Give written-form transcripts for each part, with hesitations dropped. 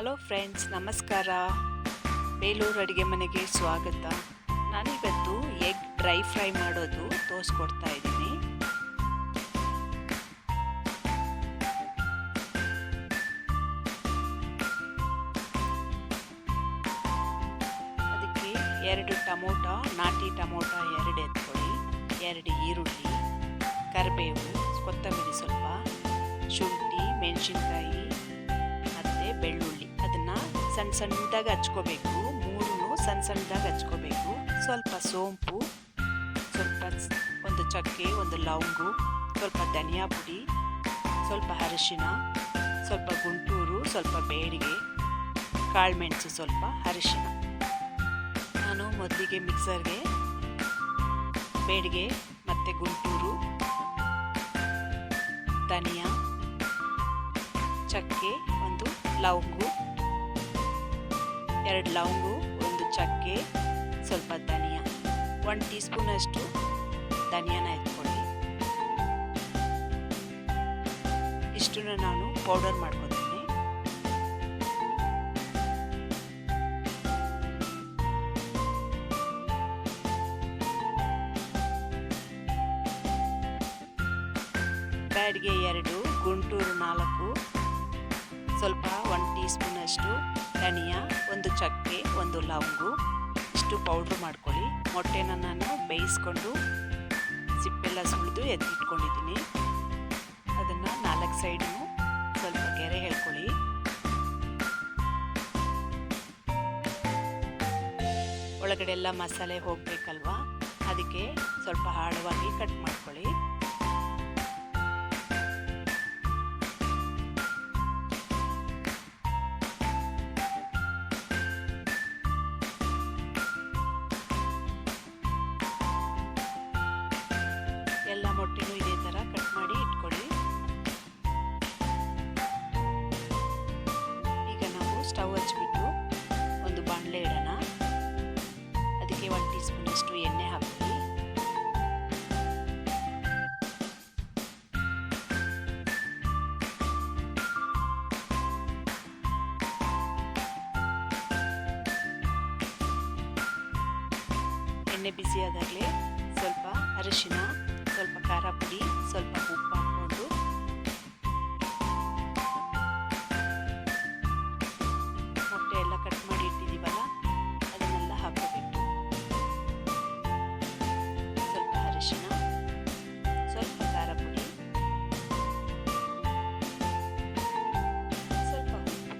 Hello friends, ನಮಸ್ಕಾರ. ಬೇಲೂರು ಅಡುಗೆ ಮನೆಗೆ ಸ್ವಾಗತ. ನಾನಿವತ್ತು ಎಗ್ ಡ್ರೈ ಫ್ರೈ ಮಾಡೋದು ತೋರಿಸ್ಕೊಡ್ತಾ ಇದ್ದೀನಿ. ಅದಕ್ಕೆ 2 ಟೊಮೊಟೊ, ನಾಟಿ ಟೊಮೊಟೊ 2 ಎತ್ಕೊಳ್ಳಿ, 2 ಈರುಳ್ಳಿ, ಕರಿಬೇವು, ಕೊತ್ತಂಬರಿ ಸ್ವಲ್ಪ, ಶುಂಠಿ, ಮೆಣಸಿನ್ಕಾಯಿ ಮತ್ತು ಬೆಳ್ಳುಳ್ಳಿ. ಅದನ್ನು ಸಣ್ಣ ಸಣ್ಣದಾಗಿ ಹಚ್ಕೋಬೇಕು. ಮೂರೂ ಸಣ್ಣ ಸಣ್ಣದಾಗಿ ಹಚ್ಕೋಬೇಕು. ಸ್ವಲ್ಪ ಸೋಂಪು, ಸ್ವಲ್ಪ ಒಂದು ಚಕ್ಕೆ, ಒಂದು ಲವಂಗು, ಸ್ವಲ್ಪ ಧನಿಯಾ ಪುಡಿ, ಸ್ವಲ್ಪ ಅರಿಶಿನ, ಸ್ವಲ್ಪ ಗುಂಟೂರು, ಸ್ವಲ್ಪ ಬೇಡಿಗೆ, ಕಾಳುಮೆಣಸು, ಸ್ವಲ್ಪ ಅರಿಶಿನ. ನಾನು ಮೊದಲಿಗೆ ಮಿಕ್ಸರ್ಗೆ ಬೇಡಿಗೆ ಮತ್ತು ಗುಂಟೂರು, ಧನಿಯಾ, ಚಕ್ಕೆ, ಒಂದು ಲವಂಗು, 2 ಲವಂಗು, ಒಂದು ಚಕ್ಕೆ, ಸ್ವಲ್ಪ ಧನಿಯಾ, 1 ಟೀ ಸ್ಪೂನಷ್ಟು ಧನಿಯಾನ ಎತ್ಕೊಳ್ಳಿ. ಇಷ್ಟನ್ನು ನಾನು ಪೌಡರ್ ಮಾಡ್ಕೊತೀನಿ. ಬ್ಯಾಡಿಗೆ 2, ಗುಂಟೂರು 4, ಸ್ವಲ್ಪ 1 ಟೀ ಸ್ಪೂನಷ್ಟು ಧನಿಯಾ, ಒಂದು ಚಕ್ಕೆ, ಒಂದು ಲವಂಗು, ಇಷ್ಟು ಪೌಡ್ರ್ ಮಾಡ್ಕೊಳ್ಳಿ. ಮೊಟ್ಟೆನ ನಾನು ಬೇಯಿಸ್ಕೊಂಡು ಸಿಪ್ಪೆಲ್ಲ ಸುಲಿದು ಎತ್ತಿಟ್ಕೊಂಡಿದ್ದೀನಿ. ಅದನ್ನು 4 ಸೈಡೂ ಸ್ವಲ್ಪ ಗೆರೆ ಹೇಳ್ಕೊಳ್ಳಿ. ಒಳಗಡೆ ಎಲ್ಲ ಮಸಾಲೆ ಹೋಗಬೇಕಲ್ವಾ, ಅದಕ್ಕೆ ಸ್ವಲ್ಪ ಆಳವಾಗಿ ಕಟ್ ಮಾಡ್ಕೊಳ್ಳಿ. ಎಲ್ಲ ಮೊಟ್ಟೆನೂ ಇದೇ ಥರ ಕಟ್ ಮಾಡಿ ಇಟ್ಕೊಳ್ಳಿ. ಈಗ ನಾವು ಸ್ಟವ್ ಹಚ್ಬಿಟ್ಟು ಒಂದು ಬಾಣಲೆ ಇಡೋಣ. ಅದಕ್ಕೆ 1 ಟೀ ಸ್ಪೂನಷ್ಟು ಎಣ್ಣೆ ಹಾಕಿ, ಎಣ್ಣೆ ಬಿಸಿ ಆದಾಗಲೇ ಸ್ವಲ್ಪ ಅರಿಶಿನ, ಸ್ವಲ್ಪ ಖಾರ ಪುಡಿ, ಸ್ವಲ್ಪ ಉಪ್ಪು ಹಾಕ್ಕೊಂಡು ಮೊಟ್ಟೆ ಎಲ್ಲ ಕಟ್ ಮಾಡಿ ಇಟ್ಟಿದ್ದೀವಲ್ಲ ಅದನ್ನೆಲ್ಲ ಹಾಕೋಬೇಕು. ಸ್ವಲ್ಪ ಅರಿಶಿನ, ಸ್ವಲ್ಪ ಖಾರ ಪುಡಿ, ಸ್ವಲ್ಪ ಉಪ್ಪು.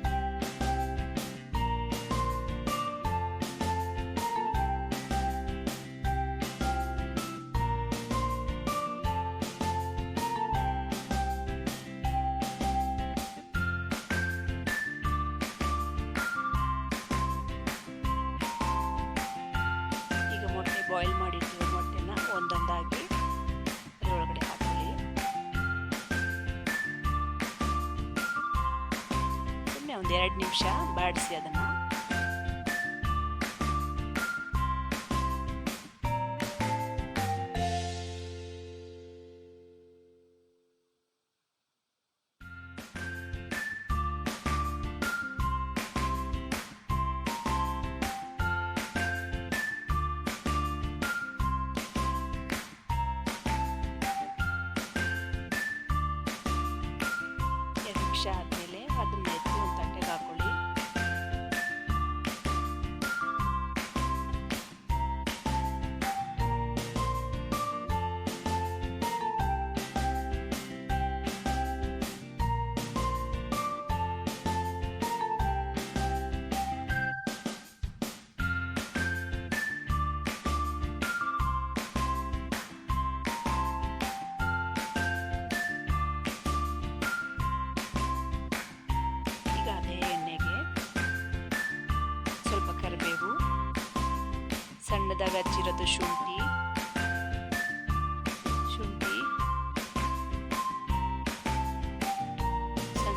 ಬಾಯ್ಲ್ ಮಾಡಿಟ್ಟಿರೋ ಮೊಟ್ಟೆನ ಒಂದೊಂದಾಗಿ ಅದರೊಳಗಡೆ ಹಾಕೊಳ್ಳಿ. ಸುಮ್ಮನೆ ಒಂದು 2 ನಿಮಿಷ ಬಾಡಿಸಿ ಅದನ್ನು. ಆದಮೇಲೆ ಅದನ್ನ ಎತ್ತಿ ಒಂದು ತಟ್ಟೆಗೆ ಹಾಕೊಳ್ಳಿ. ಸಣ್ಣದಾಗಿ ಹಚ್ಚಿರೋದು ಶುಂಠಿ,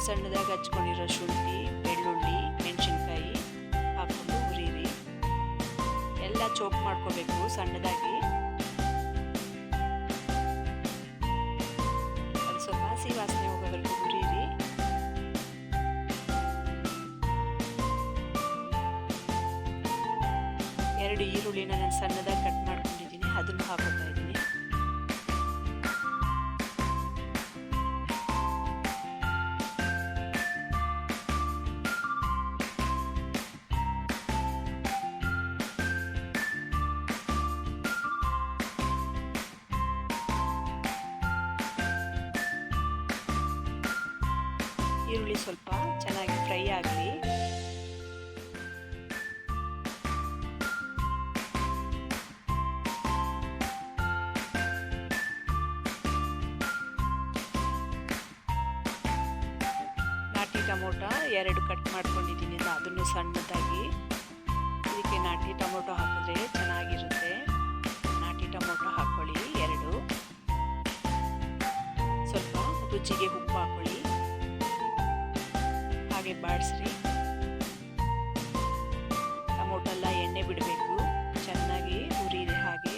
ಸಣ್ಣದಾಗಿ ಹಚ್ಕೊಂಡಿರೋ ಶುಂಠಿ, ಬೆಳ್ಳುಳ್ಳಿ, ಮೆಣಸಿನ್ಕಾಯಿ ಹಾಕ್ಕೊಂಡು ಹುರಿರಿ. ಎಲ್ಲ ಚೋಪ್ ಮಾಡ್ಕೋಬೇಕು ಸಣ್ಣದಾಗಿ. ಅದು ಸ್ವಲ್ಪ ಹಸಿ ವಾಸನೆ ಹೋಗೋವರೆಗೂ ಹುರಿರಿ. 2 ಈರುಳ್ಳಿನ ನಾನು ಸಣ್ಣದಾಗಿ ಕಟ್ ಮಾಡ್ಕೊಂಡಿದ್ದೀನಿ, ಅದನ್ನು ಹಾಕೋತಾ ಇದ್ದೀನಿ. ಈರುಳ್ಳಿ ಸ್ವಲ್ಪ ಚೆನ್ನಾಗಿ ಫ್ರೈ ಆಗಲಿ. ನಾಟಿ ಟೊಮೊಟೊ 2 ಕಟ್ ಮಾಡ್ಕೊಂಡಿದ್ದೀನಿ, ಅದನ್ನು ಸಣ್ಣದಾಗಿ. ಇದಕ್ಕೆ ನಾಟಿ ಟೊಮೊಟೊ ಹಾಕಿದ್ರೆ ಚೆನ್ನಾಗಿರುತ್ತೆ. ನಾಟಿ ಟೊಮೊಟೊ ಹಾಕ್ಕೊಳ್ಳಿ 2. ಸ್ವಲ್ಪ ರುಚಿಗೆ ಉಪ್ಪು ಹಾಕ್ಕೊಳ್ಳಿ, ಹಾಗೆ ಬಾಡಿಸ್ರಿ. ಟೊಮೊಟೊ ಎಲ್ಲ ಎಣ್ಣೆ ಬಿಡಬೇಕು, ಚೆನ್ನಾಗಿ ಹುರಿದೆ. ಹಾಗೆ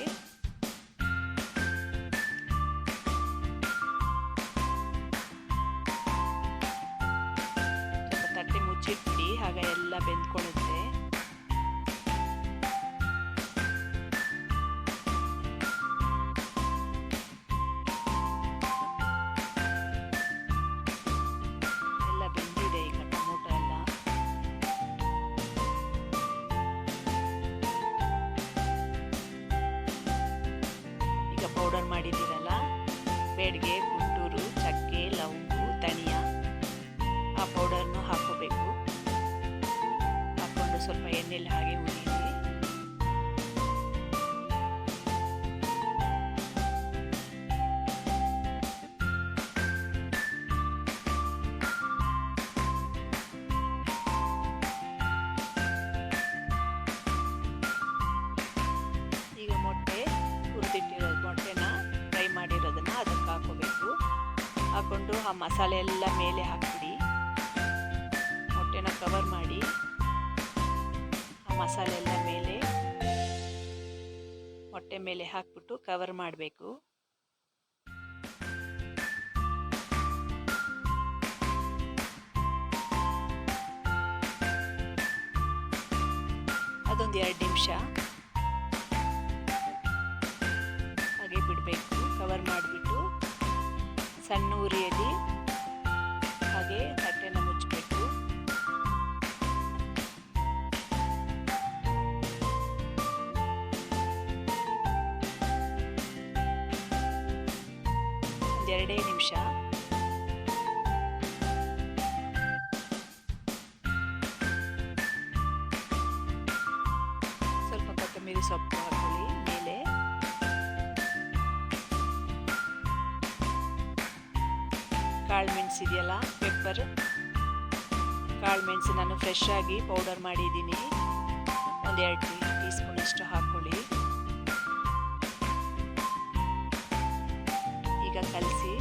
ಸ್ವಲ್ಪ ತಟ್ಟೆ ಮುಚ್ಚಿಟ್ಬಿಡಿ, ಆಗ ಎಲ್ಲ ಬೆಂದ್ಕೊಳ್ಳುತ್ತೆ. ಪೌಡರ್ ಮಾಡಿದ್ದೀರಲ್ಲ, ಬೇಡಿಗೆ, ಗುಂಟೂರು, ಚಕ್ಕೆ, ಲವಂಗು, ಧನಿಯಾ, ಆ ಪೌಡರ್ನು ಹಾಕೋಬೇಕು. ಹಾಕ್ಕೊಂಡು ಸ್ವಲ್ಪ ಎಣ್ಣೆಯಲ್ಲಿ ಹಾಗೆ ಹುರಿಯಿರಿ. ಈಗ ಮೊಟ್ಟೆನ ಫ್ರೈ ಮಾಡಿರೋದನ್ನ ಅದಕ್ಕೆ ಹಾಕೋಬೇಕು. ಹಾಕೊಂಡು ಆ ಮಸಾಲೆ ಎಲ್ಲ ಮೇಲೆ ಹಾಕ್ಬಿಡಿ. ಮೊಟ್ಟೆನ ಕವರ್ ಮಾಡಿ ಆ ಮಸಾಲೆ ಎಲ್ಲ ಮೇಲೆ ಮೊಟ್ಟೆ ಮೇಲೆ ಹಾಕ್ಬಿಟ್ಟು ಕವರ್ ಮಾಡಬೇಕು. ಅದೊಂದು 2 ನಿಮಿಷ ಹಾಗೆ ಬಿಡಬೇಕು. ಕವರ್ ಮಾಡಿಬಿಟ್ಟು ಸಣ್ಣ ಉರಿಯಲ್ಲಿ ಹಾಗೆ ತಟ್ಟೆನ ಮುಚ್ಚಬೇಕು. ಒಂದು 2 ನಿಮಿಷ. ಸ್ವಲ್ಪ ಕೊತ್ತಂಬರಿ ಸೊಪ್ಪು ಹಾಕೊಳ್ಳಿ ಮೇಲೆ. ಕಾಳು ಮೆಣಸು ಇದೆಯಲ್ಲ, ಪೆಪ್ಪರ್, ಕಾಳು ಮೆಣಸು ನಾನು ಫ್ರೆಶ್ ಆಗಿ ಪೌಡರ್ ಮಾಡಿದ್ದೀನಿ. ಒಂದು 2 ಟೀ ಸ್ಪೂನ್ ಅಷ್ಟು ಹಾಕ್ಕೊಳ್ಳಿ. ಈಗ ಕಲಸಿ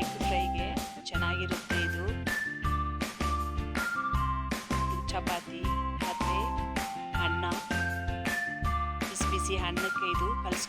ಎಗ್ ಫ್ರೈಗೆ ಚೆನ್ನಾಗಿರುತ್ತೆ ಇದು. ಚಪಾತಿ ಮತ್ತು ಅನ್ನ, ಬಿಸಿ ಬಿಸಿ ಅನ್ನಕ್ಕೆ ಇದು ಕಲಿಸ್ಕೊಂಡು